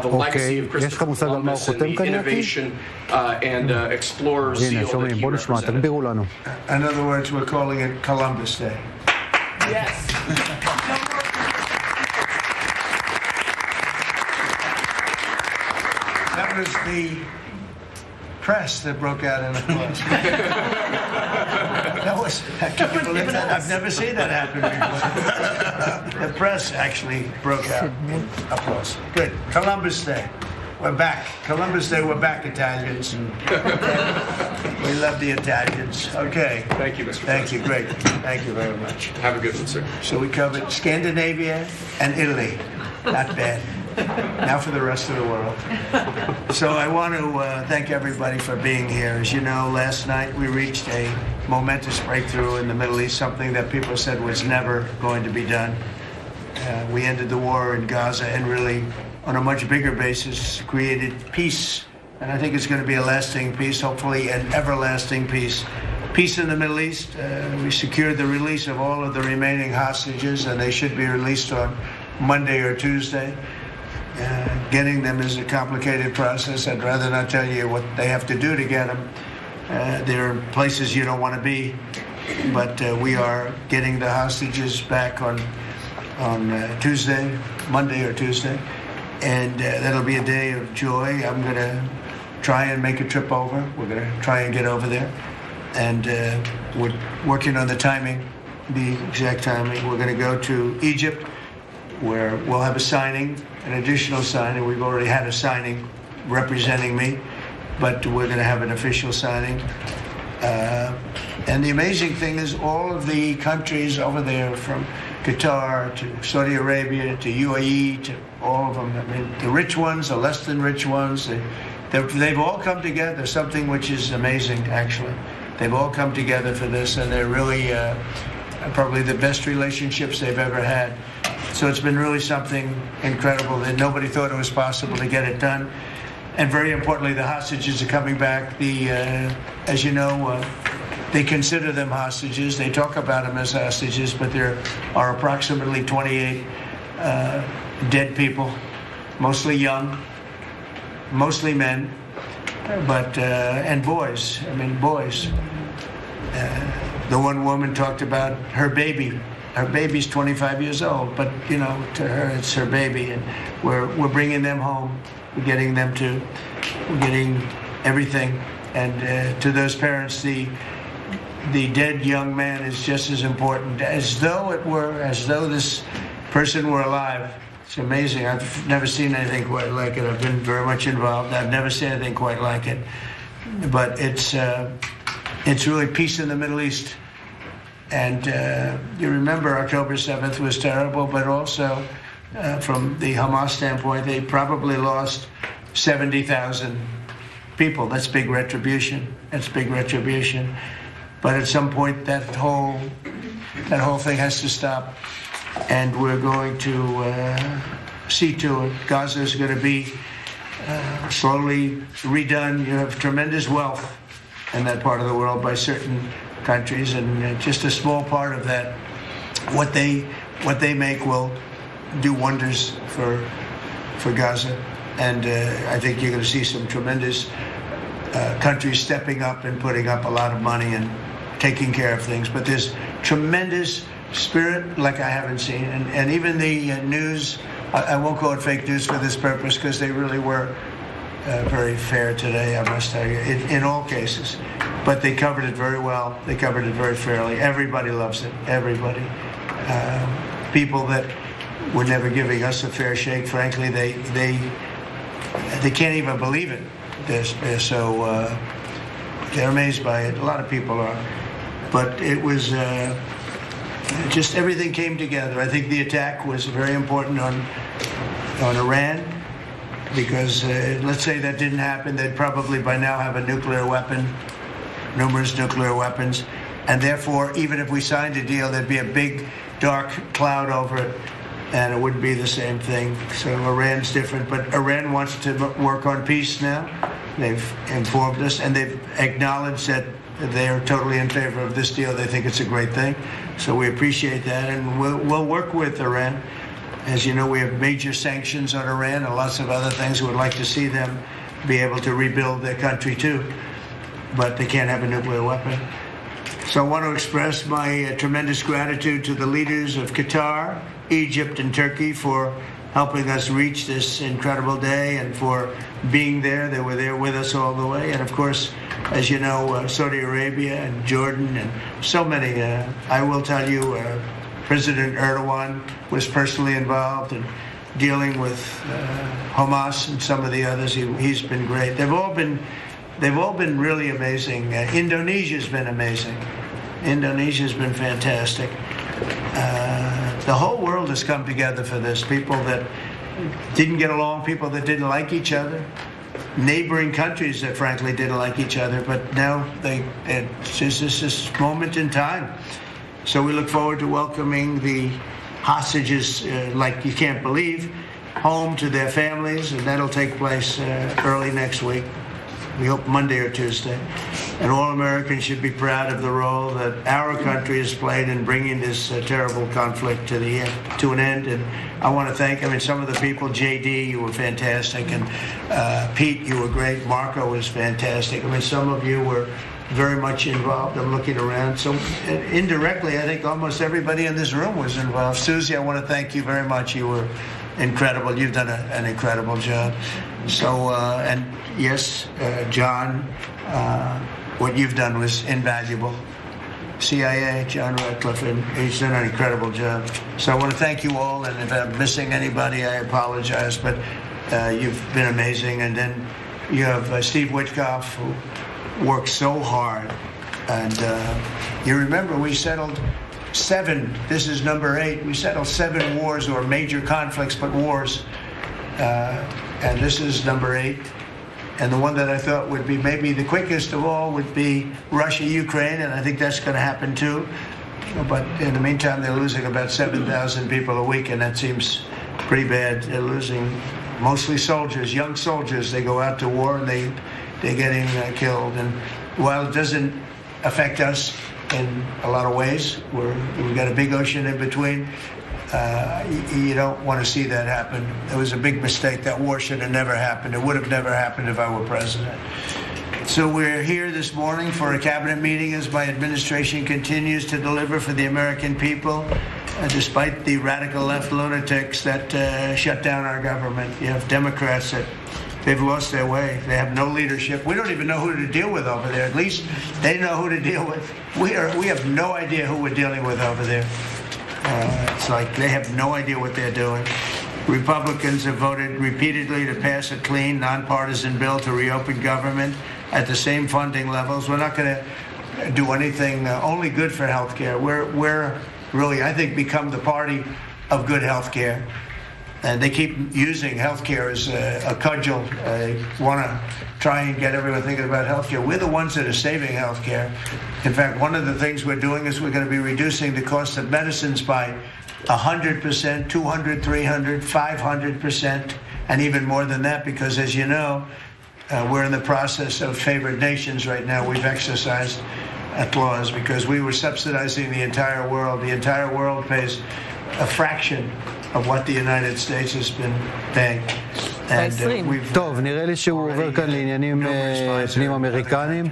the legacy of Christopher Columbus and the innovation and explorer's zeal that he represented. In other words, we're calling it Columbus Day. Yes. That was the press that broke out in applause. Can you believe that? I've never seen that happen before. The press actually broke out in applause. Good. Columbus Day. We're back. Columbus Day, we're back, Italians. We love the Italians. Okay. Thank you, Mr. Thank you. President. Great. Thank you very much. Have a good one, sir. So we covered Scandinavia and Italy. Not bad. Now for the rest of the world. So I want to thank everybody for being here. As you know, last night we reached a momentous breakthrough in the Middle East, something that people said was never going to be done. We ended the war in Gaza and really, on a much bigger basis, created peace. And I think it's going to be a lasting peace, hopefully an everlasting peace. Peace in the Middle East. We secured the release of all of the remaining hostages, and they should be released on Monday or Tuesday. Getting them is a complicated process. I'd rather not tell you what they have to do to get them. There are places you don't want to be, but we are getting the hostages back on Tuesday, Monday or Tuesday, and that'll be a day of joy. I'm going to try and make a trip over. We're going to try and get over there, and we're working on the timing, the exact timing. We're going to go to Egypt, where we'll have a signing, an additional signing. We've already had a signing representing me, but we're going to have an official signing. And the amazing thing is all of the countries over there, from Qatar to Saudi Arabia to UAE to all of them, I mean, the rich ones, the less than rich ones, they've all come together, something which is amazing, actually. They've all come together for this, and they're really probably the best relationships they've ever had. So it's been really something incredible that nobody thought it was possible to get it done. And very importantly, the hostages are coming back. As you know, they consider them hostages. They talk about them as hostages, but there are approximately 28 dead people, mostly young, mostly men, but and boys. I mean, boys. The one woman talked about her baby. Her baby's 25 years old, but you know, to her it's her baby, and we're bringing them home. We're getting everything, and to those parents, the dead young man is just as important, as though this person were alive. It's amazing. I've never seen anything quite like it. I've been very much involved. I've never seen anything quite like it. But it's really peace in the Middle East. And you remember October 7th was terrible, but also from the Hamas standpoint, they probably lost 70,000 people. That's big retribution. That's big retribution. But at some point, that whole thing has to stop, and we're going to see to it. Gaza is going to be slowly redone. You have tremendous wealth in that part of the world by certain countries, and just a small part of that, what they make will do wonders for Gaza. And I think you're going to see some tremendous countries stepping up and putting up a lot of money and taking care of things. But there's tremendous spirit like I haven't seen, and even the news, I won't call it fake news for this purpose, because they really were very fair today, I must tell you, in all cases. But they covered it very well. They covered it very fairly. Everybody loves it. Everybody. People that were never giving us a fair shake, frankly, they can't even believe it. They're so they're amazed by it. A lot of people are. But it was just everything came together. I think the attack was very important on Iran, because let's say that didn't happen, they'd probably by now have a nuclear weapon, numerous nuclear weapons, and therefore, even if we signed a deal, there'd be a big dark cloud over it, and it wouldn't be the same thing. So Iran's different, but Iran wants to work on peace now. They've informed us, and they've acknowledged that they are totally in favor of this deal. They think it's a great thing. So we appreciate that, and we'll work with Iran. As you know, we have major sanctions on Iran and lots of other things. We would like to see them be able to rebuild their country too, but they can't have a nuclear weapon. So I want to express my tremendous gratitude to the leaders of Qatar, Egypt, and Turkey for helping us reach this incredible day and for being there. They were there with us all the way. And of course, as you know, Saudi Arabia and Jordan and so many. I will tell you, President Erdogan was personally involved in dealing with Hamas and some of the others. He's been great. They've all been really amazing. Indonesia's been amazing. Indonesia's been fantastic. The whole world has come together for this. People that didn't get along, people that didn't like each other, neighboring countries that frankly didn't like each other, but now it's just this moment in time. So we look forward to welcoming the hostages, like you can't believe, home to their families, and that'll take place early next week. We hope Monday or Tuesday. And all Americans should be proud of the role that our country has played in bringing this terrible conflict to an end. And I want to thank, some of the people, JD, you were fantastic, and Pete, you were great. Marco was fantastic. Some of you were very much involved. I'm looking around. So indirectly, I think almost everybody in this room was involved. Susie, I want to thank you very much. You were incredible. You've done an incredible job. So, and yes, John, what you've done was invaluable. CIA, John Ratcliffe, and he's done an incredible job. So I want to thank you all, and if I'm missing anybody, I apologize, but you've been amazing. And then you have Steve Witkoff, who worked so hard. And you remember we settled 7, this is number 8, we settled 7 wars or major conflicts, but wars. And this is number 8. And the one that I thought would be maybe the quickest of all would be Russia-Ukraine, and I think that's going to happen too. But in the meantime, they're losing about 7,000 people a week, and that seems pretty bad. They're losing mostly soldiers, young soldiers. They go out to war, and they're getting killed. And while it doesn't affect us in a lot of ways, we've got a big ocean in between, you don't want to see that happen. It was a big mistake. That war should have never happened. It would have never happened if I were president. So we're here this morning for a cabinet meeting as my administration continues to deliver for the American people, despite the radical left lunatics that shut down our government. You have Democrats that they've lost their way. They have no leadership. We don't even know who to deal with over there. At least they know who to deal with. We have no idea who we're dealing with over there. It's like they have no idea what they're doing. Republicans have voted repeatedly to pass a clean, nonpartisan bill to reopen government at the same funding levels. We're not going to do anything only good for health care. We're really, I think, become the party of good health care. And they keep using health care as a cudgel. They want to try and get everyone thinking about health care. We're the ones that are saving health care. In fact, one of the things we're doing is we're going to be reducing the cost of medicines by 100%, 200, 300, 500%, and even more than that, because as you know, we're in the process of favored nations right now. We've exercised a clause because we were subsidizing the entire world. The entire world pays a fraction of what the United States has been paying. טוב, נראה לי שהוא עובר כאן לעניינים פנים אמריקניים.